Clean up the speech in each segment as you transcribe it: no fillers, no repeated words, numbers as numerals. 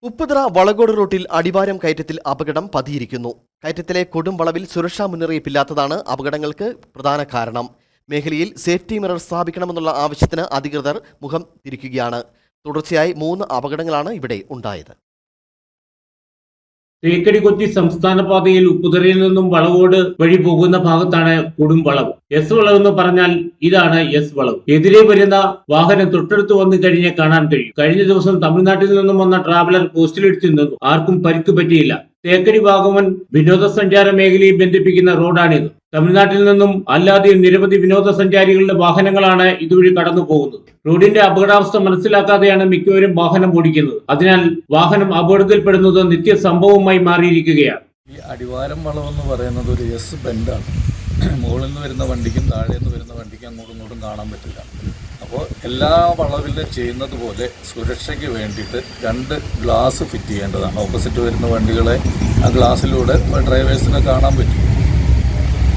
ഉപ്പുതറ വളകോട് റൂട്ടിൽ അടിവാരം കയറ്റത്തിൽ അപകടം പതിയിരിക്കുന്നു. കയറ്റത്തിലെ കൊടും വളവിൽ സുരക്ഷാ മുന്നറിയിപ്പില്ലാത്തതാണ് അപകടങ്ങൾക്ക് പ്രധാന കാരണം. മേഖലയിൽ സേഫ്റ്റി മിറർ സ്ഥാപിക്കണമെന്നുള്ള ആവശ്യത്തിന് അധികൃതർ മുഖം തിരിക്കുകയാണ്. തുടർച്ചയായി 3 അപകടങ്ങളാണ് ഇവിടെ ഉണ്ടായത്. തേക്കടി കൊച്ചി സംസ്ഥാന പാതയിൽ ഉപ്പുതറയിൽ നിന്നും വളവോട് വഴി പോകുന്ന ഭാഗത്താണ് കൊടും വളവ്. എസ് വളവ് എന്ന് പറഞ്ഞാൽ ഇതാണ് എസ് വളവ്. എതിരെ വരുന്ന വാഹനം തൊട്ടടുത്ത് വന്നു കഴിഞ്ഞാൽ കാണാൻ കഴിയും. കഴിഞ്ഞ ദിവസം തമിഴ്നാട്ടിൽ നിന്നും വന്ന ട്രാവലർ പോസ്റ്റിലിടിച്ച് നിന്നു. ആർക്കും പരിക്ക് പറ്റിയില്ല. തേക്കടി വാഗമൺ വിനോദസഞ്ചാര മേഖലയെ ബന്ധിപ്പിക്കുന്ന റോഡാണിത്. തമിഴ്നാട്ടിൽ നിന്നും അല്ലാതെയും നിരവധി വിനോദസഞ്ചാരികളുടെ വാഹനങ്ങളാണ് ഇതുവഴി കടന്നു പോകുന്നത്. റോഡിന്റെ അപകടാവസ്ഥ മനസ്സിലാക്കാതെയാണ് മിക്കവരും വാഹനം ഓടിക്കുന്നത്. അതിനാൽ വാഹനം അപകടത്തിൽപ്പെടുന്നത് നിത്യസംഭവമായി മാറിയിരിക്കുകയാണ്. ഈ അടിവാരം വളവെന്ന് പറയുന്നത് ഒരു എസ് ബെൻഡാണ്. മുകളിൽ നിന്ന് വരുന്ന വണ്ടിക്കും താഴെ നിന്ന് വരുന്ന വണ്ടിക്കും അങ്ങോട്ടും ഇങ്ങോട്ടും കാണാൻ പറ്റില്ല. അപ്പോൾ എല്ലാ വളവിലും ചെയ്യുന്നത് പോലെ സുരക്ഷയ്ക്ക് വേണ്ടിയിട്ട് 2 ഗ്ലാസ് ഫിറ്റ് ചെയ്യേണ്ടതാണ്. ഓപ്പോസിറ്റ് വരുന്ന വണ്ടികളെ ആ ഗ്ലാസ്സിലൂടെ ഡ്രൈവേഴ്സിനെ കാണാൻ പറ്റും.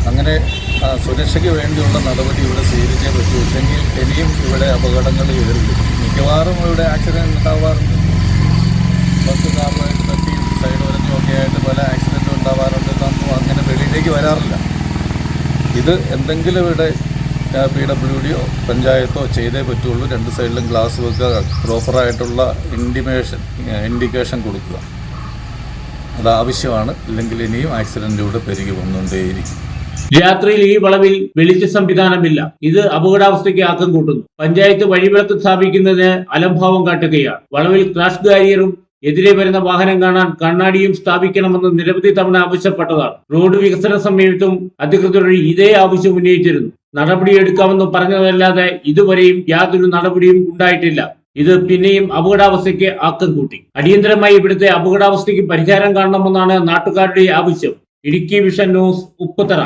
അങ്ങനെ സുരക്ഷയ്ക്ക് വേണ്ടിയുള്ള നടപടി ഇവിടെ സ്വീകരിച്ചേ പറ്റൂ. ഇല്ലെങ്കിൽ ഇനിയും ഇവിടെ അപകടങ്ങൾ കയറില്ല. മിക്കവാറും ഇവിടെ ആക്സിഡൻറ്റ് ഉണ്ടാവാറുണ്ട്. ബസ് കാറുമായിട്ട് തട്ടിയും സൈഡ് വരഞ്ഞും ഒക്കെ ആയിട്ട് പല ആക്സിഡൻറ്റും ഉണ്ടാവാറുണ്ട്. അങ്ങനെ വെളിയിലേക്ക് വരാറില്ല. ഇത് എന്തെങ്കിലും ഇവിടെ PWDയോ പഞ്ചായത്തോ ചെയ്തേ പറ്റുള്ളൂ. 2 സൈഡിലും ഗ്ലാസ് വെക്കുക, പ്രോപ്പറായിട്ടുള്ള ഇൻഡിക്കേഷൻ കൊടുക്കുക. അത് ആവശ്യമാണ്. ഇല്ലെങ്കിൽ ഇനിയും ആക്സിഡൻറ്റിലൂടെ പെരുകി വന്നുകൊണ്ടേയിരിക്കും. രാത്രിയിൽ ഈ വളവിൽ വെളിച്ച സംവിധാനമില്ല. ഇത് അപകടാവസ്ഥയ്ക്ക് ആക്കം കൂട്ടുന്നു. പഞ്ചായത്ത് വഴിവിളക്ക് സ്ഥാപിക്കുന്നതിന് അലംഭാവം കാട്ടുകയാണ്. വളവിൽ ക്രാഷ് ബാരിയറും എതിരെ വരുന്ന വാഹനം കാണാൻ കണ്ണാടിയും സ്ഥാപിക്കണമെന്ന് നിരവധി തവണ ആവശ്യപ്പെട്ടതാണ്. റോഡ് വികസന സമയത്തും അധികൃതർ ഇതേ ആവശ്യം ഉന്നയിച്ചിരുന്നു. നടപടിയെടുക്കാമെന്ന് പറഞ്ഞതല്ലാതെ ഇതുവരെയും യാതൊരു നടപടിയും ഉണ്ടായിട്ടില്ല. ഇത് പിന്നെയും അപകടാവസ്ഥയ്ക്ക് ആക്കം കൂട്ടി. അടിയന്തരമായി ഇവിടുത്തെ അപകടാവസ്ഥയ്ക്ക് പരിഹാരം കാണണമെന്നാണ് നാട്ടുകാരുടെ ആവശ്യം. Idukki vision news, Upputhara.